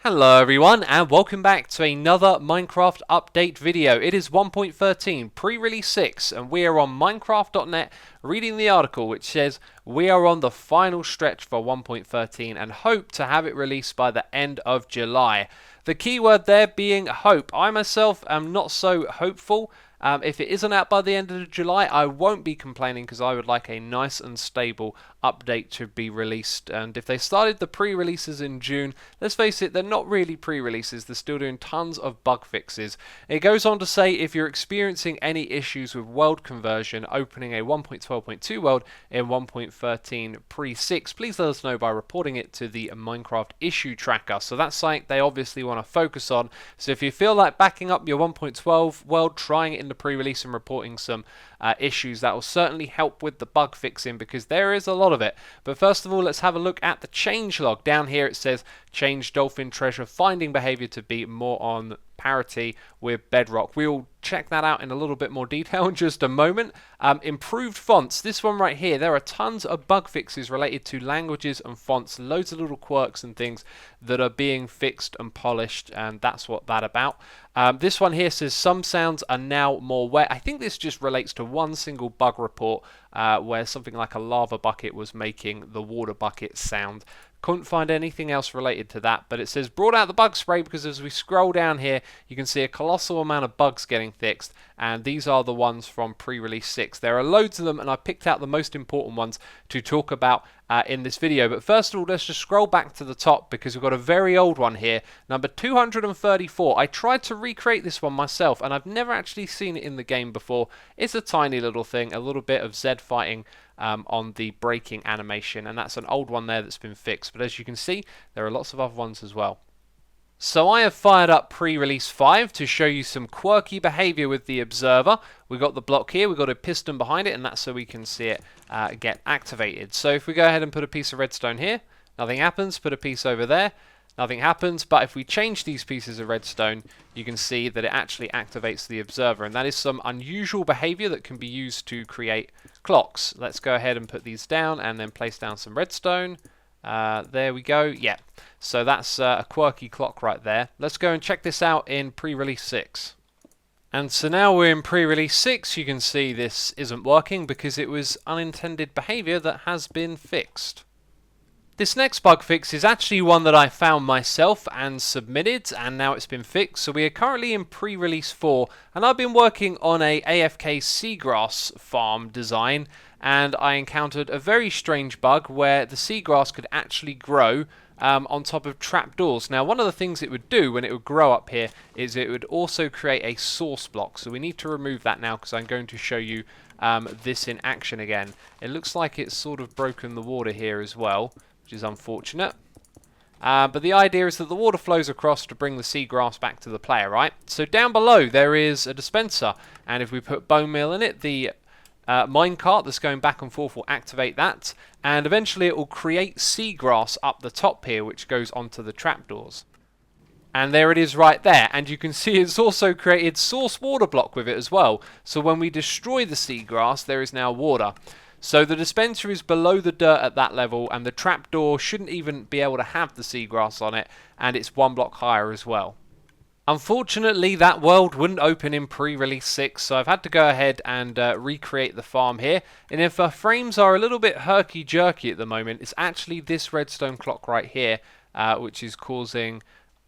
Hello everyone and welcome back to another Minecraft update video. It is 1.13 pre-release 6 and we are on Minecraft.net reading the article which says we are on the final stretch for 1.13 and hope to have it released by the end of July. The keyword there being hope. I myself am not so hopeful. If it isn't out by the end of July, I won't be complaining because I would like a nice and stable update to be released. And if they started the pre-releases in June, let's face it, they're not really pre-releases. They're still doing tons of bug fixes. It goes on to say if you're experiencing any issues with world conversion, opening a 1.12.2 world in 1.13 pre-6, please let us know by reporting it to the Minecraft issue tracker. So that's something they obviously want to focus on. So if you feel like backing up your 1.12 world, trying it in the pre-release and reporting some issues, that will certainly help with the bug fixing because there is a lot of it. But first of all, let's have a look at the changelog. Down here it says change Dolphin treasure finding behavior to be more on parity with Bedrock. We'll check that out in a little bit more detail in just a moment. Improved fonts. This one right here, there are tons of bug fixes related to languages and fonts, loads of little quirks and things that are being fixed and polished, and that's what that's about. This one here says some sounds are now more wet. I think this just relates to one single bug report where something like a lava bucket was making the water bucket sound. Couldn't find anything else related to that, but it says brought out the bug spray because as we scroll down here you can see a colossal amount of bugs getting fixed, and these are the ones from pre-release 6. There are loads of them and I picked out the most important ones to talk about in this video. But first of all, let's just scroll back to the top because we've got a very old one here, number 234. I tried to recreate this one myself and I've never actually seen it in the game before. It's a tiny little thing, a little bit of Z fighting on the breaking animation, and that's an old one there that's been fixed. But as you can see, there are lots of other ones as well. So I have fired up pre-release 5 to show you some quirky behavior with the observer. We've got the block here, we've got a piston behind it, and that's so we can see it get activated. So if we go ahead and put a piece of redstone here, nothing happens. Put a piece over there, nothing happens. But if we change these pieces of redstone, you can see that it actually activates the observer, and that is some unusual behavior that can be used to create clocks. Let's go ahead and put these down and then place down some redstone. There we go. Yeah, so that's a quirky clock right there. Let's go and check this out in pre-release 6. And so now we're in pre-release 6. You can see this isn't working because it was unintended behavior that has been fixed. This next bug fix is actually one that I found myself and submitted, and now it's been fixed. So we are currently in pre-release 4, and I've been working on a AFK seagrass farm design, and I encountered a very strange bug where the seagrass could actually grow on top of trapdoors. Now, one of the things it would do when it would grow up here is it would also create a source block. So we need to remove that now because I'm going to show you this in action again. It looks like it's sort of broken the water here as well, which is unfortunate. But the idea is that the water flows across to bring the seagrass back to the player, right? So down below there is a dispenser, and if we put bone meal in it, the minecart that's going back and forth will activate that, and eventually it will create seagrass up the top here, which goes onto the trapdoors. And there it is right there, and you can see it's also created source water block with it as well. So when we destroy the seagrass, there is now water. So the dispenser is below the dirt at that level, and the trapdoor shouldn't even be able to have the seagrass on it, and it's one block higher as well. Unfortunately, that world wouldn't open in pre-release 6, so I've had to go ahead and recreate the farm here. And if our frames are a little bit herky-jerky at the moment, it's actually this redstone clock right here, which is causing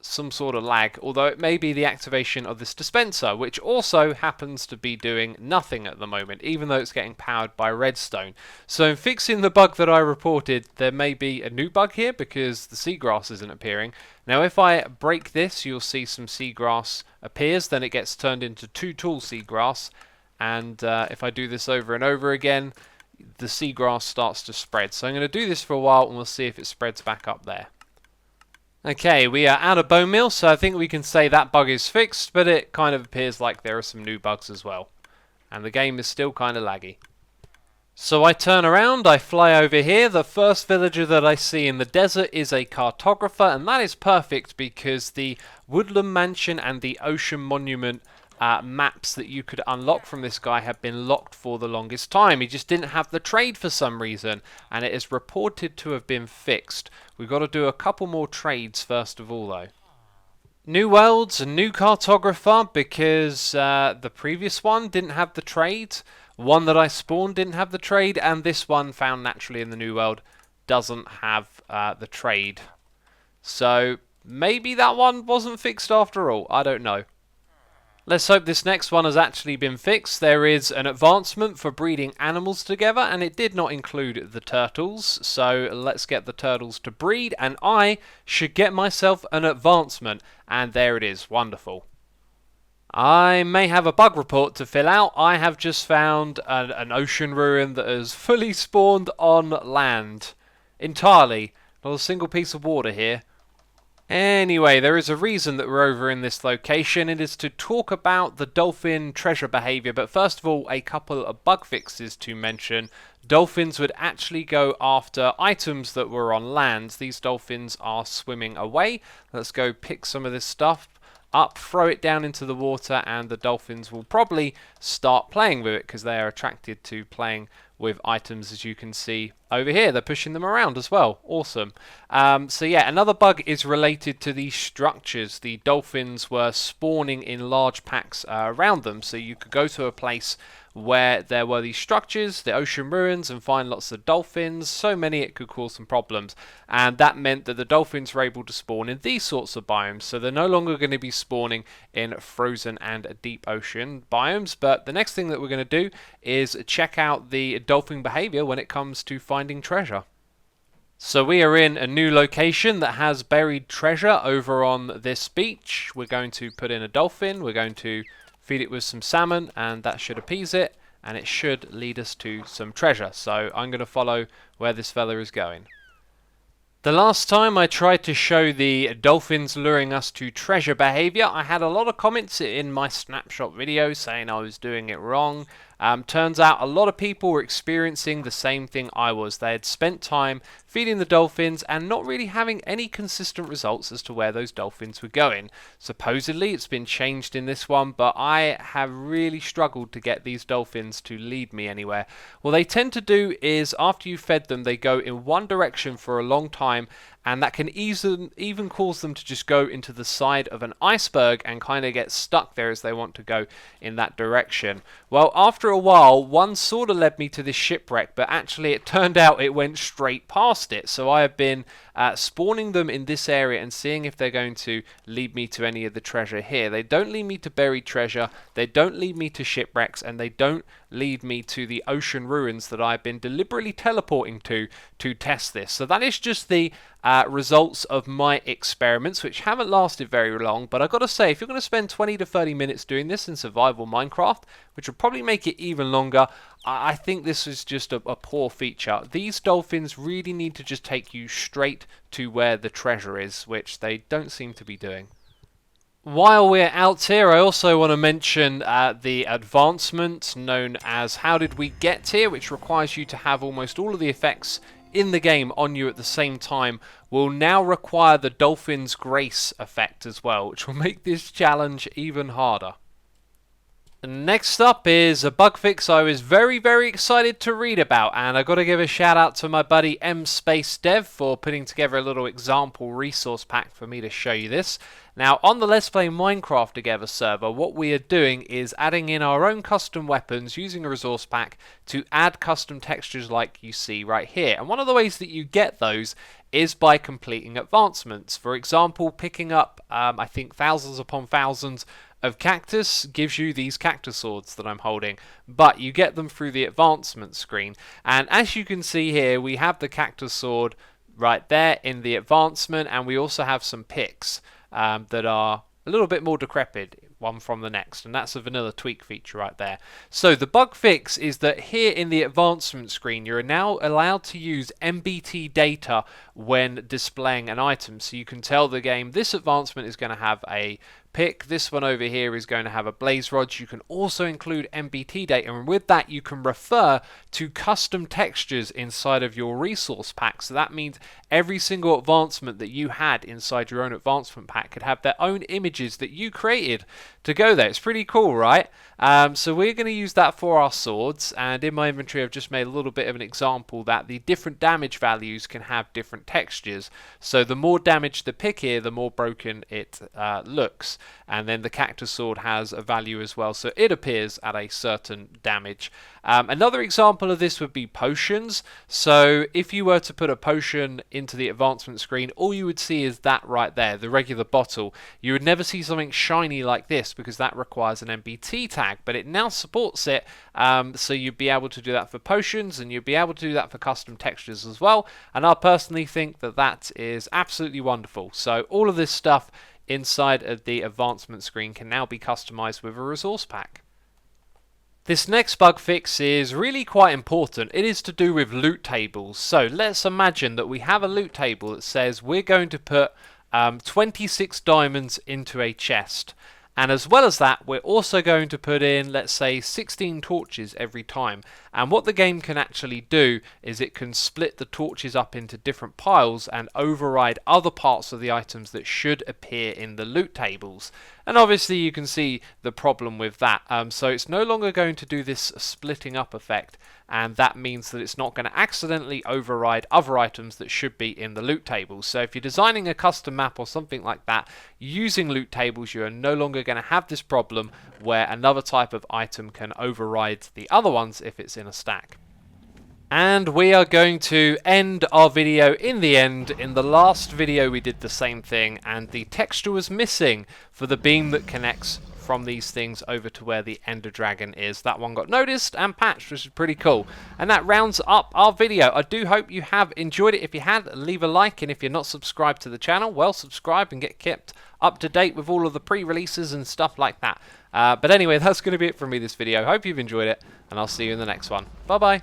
some sort of lag, although it may be the activation of this dispenser, which also happens to be doing nothing at the moment, even though it's getting powered by redstone. So in fixing the bug that I reported, there may be a new bug here because the seagrass isn't appearing. Now if I break this, you'll see some seagrass appears, then it gets turned into 2 tall seagrass, and if I do this over and over again, the seagrass starts to spread. So I'm going to do this for a while and we'll see if it spreads back up there. Okay, we are out of bone meal, so I think we can say that bug is fixed, but it kind of appears like there are some new bugs as well. And the game is still kind of laggy. So I turn around, I fly over here. The first villager that I see in the desert is a cartographer, and that is perfect because the woodland mansion and the ocean monument maps that you could unlock from this guy have been locked for the longest time. He just didn't have the trade for some reason, and it is reported to have been fixed. We've got to do a couple more trades first of all, though. New worlds, new cartographer, because the previous one didn't have the trade. One that I spawned didn't have the trade, and this one found naturally in the new world doesn't have the trade. So maybe that one wasn't fixed after all. I don't know. Let's hope this next one has actually been fixed. There is an advancement for breeding animals together, and it did not include the turtles. So let's get the turtles to breed, and I should get myself an advancement. And there it is. Wonderful. I may have a bug report to fill out. I have just found an ocean ruin that has fully spawned on land. Entirely. Not a single piece of water here. Anyway, there is a reason that we're over in this location. It is to talk about the dolphin treasure behavior. But first of all, a couple of bug fixes to mention. Dolphins would actually go after items that were on land. These dolphins are swimming away. Let's go pick some of this stuff up, throw it down into the water, and the dolphins will probably start playing with it because they are attracted to playing with items, as you can see over here. They're pushing them around as well. Awesome. So yeah, another bug is related to these structures. The dolphins were spawning in large packs around them, so you could go to a place where there were these structures, the ocean ruins, and find lots of dolphins. So many it could cause some problems, and that meant that the dolphins were able to spawn in these sorts of biomes. So they're no longer going to be spawning in frozen and deep ocean biomes. But the next thing that we're going to do is check out the dolphin behavior when it comes to finding treasure. So we are in a new location that has buried treasure over on this beach. We're going to put in a dolphin. We're going to feed it with some salmon, and that should appease it, and it should lead us to some treasure. So I'm going to follow where this fella is going. The last time I tried to show the dolphins luring us to treasure behavior, I had a lot of comments in my snapshot video saying I was doing it wrong. Turns out a lot of people were experiencing the same thing I was. They had spent time feeding the dolphins and not really having any consistent results as to where those dolphins were going. Supposedly it's been changed in this one, but I have really struggled to get these dolphins to lead me anywhere. What they tend to do is after you fed them, they go in one direction for a long time, and that can even cause them to just go into the side of an iceberg and kind of get stuck there as they want to go in that direction. Well, after a while, one sort of led me to this shipwreck, but actually it turned out it went straight past it. So I have been spawning them in this area and seeing if they're going to lead me to any of the treasure here. They don't lead me to buried treasure, they don't lead me to shipwrecks, and they don't lead me to the ocean ruins that I've been deliberately teleporting to test this. So that is just the results of my experiments, which haven't lasted very long, but I've got to say, if you're going to spend 20 to 30 minutes doing this in survival Minecraft, which will probably make it even longer, I think this is just a poor feature. These dolphins really need to just take you straight to where the treasure is, which they don't seem to be doing. While we're out here, I also want to mention the advancement known as How Did We Get Here, which requires you to have almost all of the effects in the game on you at the same time, will now require the Dolphin's Grace effect as well, which will make this challenge even harder. Next up is a bug fix I was very excited to read about, and I got to give a shout out to my buddy MSpaceDev for putting together a little example resource pack for me to show you this. Now, on the Let's Play Minecraft Together server, what we are doing is adding in our own custom weapons using a resource pack to add custom textures like you see right here. And one of the ways that you get those is by completing advancements. For example, picking up, I think, thousands upon thousands of cactus gives you these cactus swords that I'm holding, but you get them through the advancement screen. And as you can see here, we have the cactus sword right there in the advancement, and we also have some picks that are a little bit more decrepit one from the next, and that's a vanilla tweak feature right there. So the bug fix is that here in the advancement screen you're now allowed to use NBT data when displaying an item, so you can tell the game this advancement is going to have a pick. This one over here is going to have a blaze rod. You can also include NBT data, and with that you can refer to custom textures inside of your resource pack. So that means every single advancement that you had inside your own advancement pack could have their own images that you created to go there. It's pretty cool, right? So we're going to use that for our swords, and in my inventory I've just made a little bit of an example that the different damage values can have different textures. So the more damage the pick here, the more broken it looks, and then the cactus sword has a value as well, so it appears at a certain damage. Another example of this would be potions. So if you were to put a potion into the advancement screen, all you would see is that right there, the regular bottle. You would never see something shiny like this because that requires an NBT tag, but it now supports it, so you'd be able to do that for potions, and you'd be able to do that for custom textures as well, and I personally think that that is absolutely wonderful. So all of this stuff inside of the advancement screen can now be customized with a resource pack. This next bug fix is really quite important. It is to do with loot tables. So let's imagine that we have a loot table that says we're going to put 26 diamonds into a chest. And as well as that, we're also going to put in, let's say, 16 torches every time. And what the game can actually do is it can split the torches up into different piles and override other parts of the items that should appear in the loot tables. And obviously you can see the problem with that. So it's no longer going to do this splitting up effect, and that means that it's not going to accidentally override other items that should be in the loot tables. So if you're designing a custom map or something like that using loot tables, you are no longer going to have this problem where another type of item can override the other ones if it's in a stack. And we are going to end our video in the end. In the last video we did the same thing, and the texture was missing for the beam that connects from these things over to where the Ender Dragon is. That one got noticed and patched, which is pretty cool. And that rounds up our video. I do hope you have enjoyed it. If you had, leave a like, and if you're not subscribed to the channel, well, subscribe and get kept up to date with all of the pre-releases and stuff like that. But anyway, that's going to be it from me this video. Hope you've enjoyed it, and I'll see you in the next one. Bye bye.